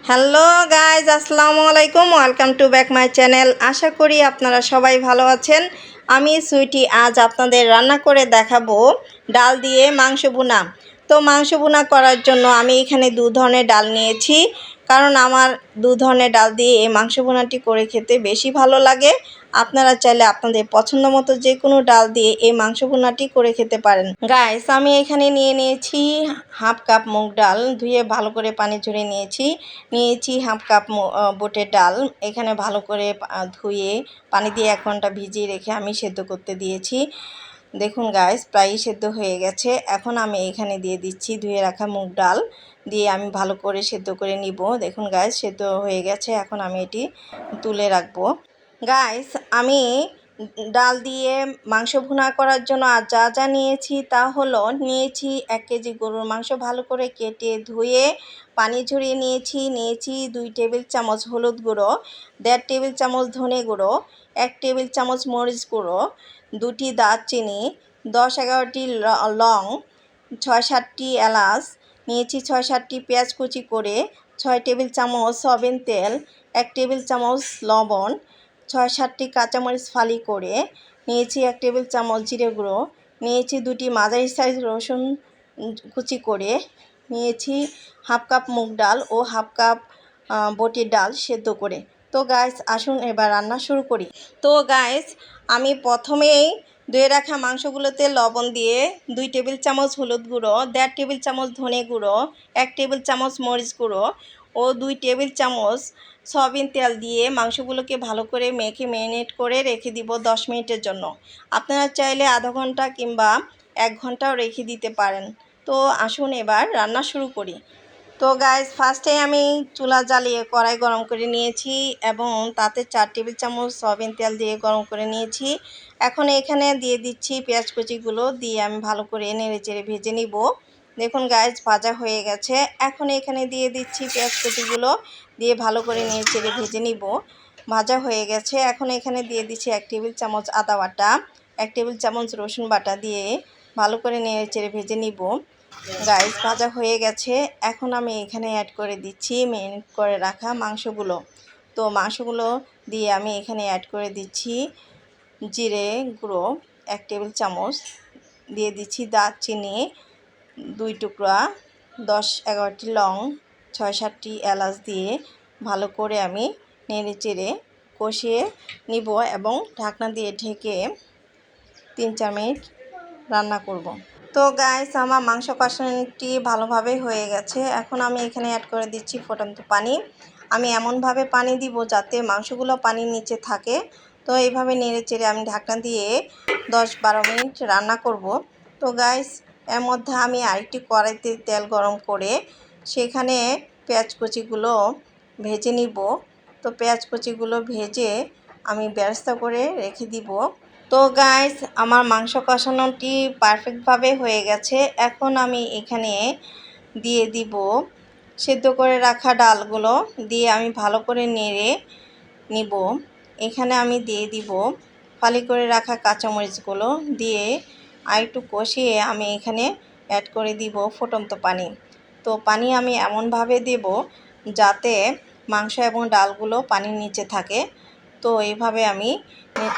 Hello guys, আসসালামু আলাইকুম। Welcome to back my channel. আশা করি আপনারা সবাই ভালো আছেন। আমি সুইটি আজ আপনাদের রান্না করে দেখাবো ডাল দিয়ে মাংস ভুনা। তো মাংস ভুনা করার জন্য আমি এখানে দু ধরনের ডাল নিয়েছি, কারণ আমার দু ধরনের ডাল দিয়ে এই মাংস ভুনাটি করে খেতে বেশি ভালো লাগে। আপনারা চাইলে আপনাদের পছন্দ মতো যে কোনো ডাল দিয়ে এই মাংস ভুনাটি করে খেতে পারেন। গাইস, আমি এখানে নিয়েছি হাফ কাপ মুগ ডাল, ধুয়ে ভালো করে পানি ঝরিয়ে নিয়েছি হাফ কাপ বুটের ডাল। এখানে ভালো করে ধুয়ে পানি দিয়ে 1 ঘন্টা ভিজিয়ে রেখে আমি সেদ্ধ করতে দিয়েছি। দেখুন গাইস, প্রায়ই সেদ্ধ হয়ে গেছে। এখন আমি এখানে দিয়ে দিচ্ছি ধুয়ে রাখা মুগ ডাল, দিয়ে আমি ভালো করে সেদ্ধ করে নিব। দেখুন গাইস, সেদ্ধ হয়ে গেছে। এখন আমি এটি তুলে রাখবো। গাইস, আমি ডাল দিয়ে মাংস ভুনা করার জন্য আর যা যা নিয়েছি তা হলো, নিয়েছি 1 কেজি গরুর মাংস ভালো করে কেটে ধুয়ে পানি ঝরিয়ে নিয়েছি 2 টেবিল চামচ হলুদ গুঁড়ো, 1.5 টেবিল চামচ ধনে গুঁড়ো, 1 টেবিল চামচ মরিচ গুঁড়ো, 2টি দারচিনি, 10-11টি লং, 6-7টি এলাচ নিয়েছি, 6-7টি পেঁয়াজ কুচি করে, 6 টেবিল চামচ সয়াবিন তেল, 1 টেবিল চামচ লবণ, 6-7টি কাঁচামরিচ ফালি করে নিয়েছি, 1 টেবিল চামচ জিরে গুঁড়ো নিয়েছি, 2টি মাঝারি সাইজ রসুন কুচি করে নিয়েছি, হাফ কাপ মুগ ডাল ও হাফ কাপ বটির ডাল সেদ্ধ করে। তো গাইস, আসুন এবার রান্না শুরু করি। তো গাইস, আমি প্রথমেই ধুয়ে রাখা মাংসগুলোতে লবণ দিয়ে 2 টেবিল চামচ হলুদ গুঁড়ো, 1.5 টেবিল চামচ ধনে গুঁড়ো, 1 টেবিল চামচ মরিচ গুঁড়ো ও 2 টেবিল চামচ সয়াবিন তেল দিয়ে মাংসগুলোকে ভালো করে মেখে ম্যারিনেট করে রেখে দিব 10 মিনিটের জন্য। আপনারা চাইলে আধা ঘন্টা কিংবা 1 ঘন্টাও রেখে দিতে পারেন। তো আসুন এবার রান্না শুরু করি। তো গাইস, ফার্স্টে আমি চুলা জ্বালিয়ে কড়াই গরম করে নিয়েছি এবং তাতে 4 টেবিল চামচ সয়াবিন তেল দিয়ে গরম করে নিয়েছি। এখন এখানে দিয়ে দিচ্ছি পেঁয়াজ কুচিগুলো, দিয়ে আমি ভালো করে নেড়েচেড়ে ভেজে নিব। দেখুন গাইস, ভাজা হয়ে গেছে। এখন এখানে দিয়ে দিচ্ছি পেঁয়াজ কুচিগুলো, দিয়ে ভালো করে নেড়েচেড়ে ভেজে নিব। ভাজা হয়ে গেছে। এখন এখানে দিয়ে দিচ্ছি 1 টেবিল চামচ আদা বাটা, 1 টেবিল চামচ রসুন বাটা দিয়ে ভালো করে নেড়েচেড়ে ভেজে নিব। গাইস, ভাজা হয়ে গেছে। এখন আমি এখানে অ্যাড করে দিচ্ছি ম্যারিনেট করে রাখা মাংসগুলো। তো মাংসগুলো দিয়ে আমি এখানে অ্যাড করে দিচ্ছি জিরে গুঁড়ো 1 টেবিল চামচ, দিয়ে দিচ্ছি দারচিনি 2 টুকরা, 10-11টি লং, 6-7টি এলাচ দিয়ে ভালো করে আমি নেড়েচেড়ে কষিয়ে নিব এবং ঢাকনা দিয়ে ঢেকে 3-4 মিনিট রান্না করব। তো গাইস, আমার মাংস কষানোটি ভালোভাবে হয়ে গেছে। এখন আমি এখানে অ্যাড করে দিচ্ছি ফুটন্ত পানি। আমি এমনভাবে পানি দিব যাতে মাংসগুলো পানির নিচে থাকে। তো এইভাবে নেড়েচেড়ে আমি ঢাকনা দিয়ে 10-12 মিনিট রান্না করব। তো গাইস, এর মধ্যে আমি আরেকটি কড়াইতে তেল গরম করে সেখানে পেঁয়াজ কুচিগুলো ভেজে নিব। তো পেঁয়াজ কুচিগুলো ভেজে আমি বেরেস্তা করে রেখে দিব। তো গাইস, আমার মাংস কষানোটি পারফেক্টভাবে হয়ে গেছে। এখন আমি এখানে দিয়ে দিব সেদ্ধ করে রাখা ডালগুলো, দিয়ে আমি ভালো করে নেড়ে নিব। এখানে আমি দিয়ে দিব ফালি করে রাখা কাঁচামরিচগুলো, দিয়ে আরেকটু কষিয়ে আমি এখানে অ্যাড করে দিব ফুটন্ত পানি। তো পানি আমি এমনভাবে দেব যাতে মাংস এবং ডালগুলো পানির নিচে থাকে। তো এইভাবে আমি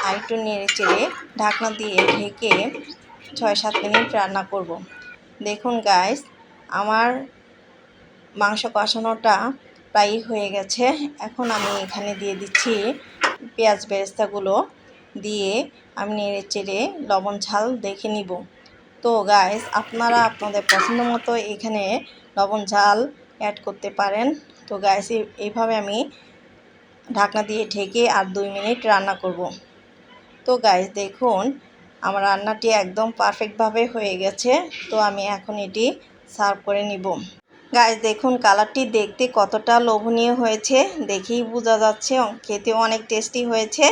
আরেকটু নেড়েচেড়ে ঢাকনা দিয়ে ঢেকে 6-7 মিনিট রান্না করব। দেখুন গাইস, আমার মাংস কষানোটা প্রায়ই হয়ে গেছে। এখন আমি এখানে দিয়ে দিচ্ছি পেঁয়াজ বেরেস্তাগুলো, দিয়ে আমি নেড়েচেড়ে লবণ ঝাল দেখে নিব। তো গাইস, আপনারা আপনাদের পছন্দ মতো এখানে লবণ ঝাল অ্যাড করতে পারেন। তো গাইস, এইভাবে আমি ঢাকনা দিয়ে ঢেকে আর 2 মিনিট রান্না করব। তো গাইস, দেখুন আমার রান্নাটি একদম পারফেক্টভাবে হয়ে গেছে। তো আমি এখন এটি সার্ভ করে নিব। গাইস, দেখুন কালারটি দেখতে কতটা লোভনীয় হয়েছে, দেখেই বোঝা যাচ্ছে খেতেও অনেক টেস্টি হয়েছে।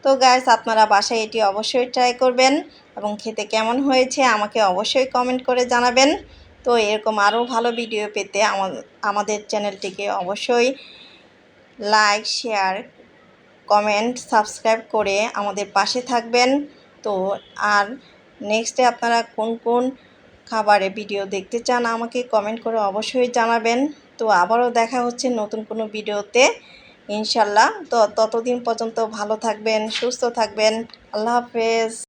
তো গাইস, আপনারা বাসায় এটি অবশ্যই ট্রাই করবেন এবং খেতে কেমন হয়েছে আমাকে অবশ্যই কমেন্ট করে জানাবেন। তো এরকম আরও ভালো ভিডিও পেতে আমাদের চ্যানেলটিকে অবশ্যই লাইক, শেয়ার, কমেন্ট, সাবস্ক্রাইব করে আমাদের পাশে থাকবেন। তো আর নেক্সটে আপনারা কোন কোন খাবারের ভিডিও দেখতে চান আমাকে কমেন্ট করে অবশ্যই জানাবেন। তো আবারও দেখা হচ্ছে নতুন কোনো ভিডিওতে ইনশাল্লাহ। তো ততদিন পর্যন্ত ভালো থাকবেন, সুস্থ থাকবেন। আল্লাহ হাফেজ।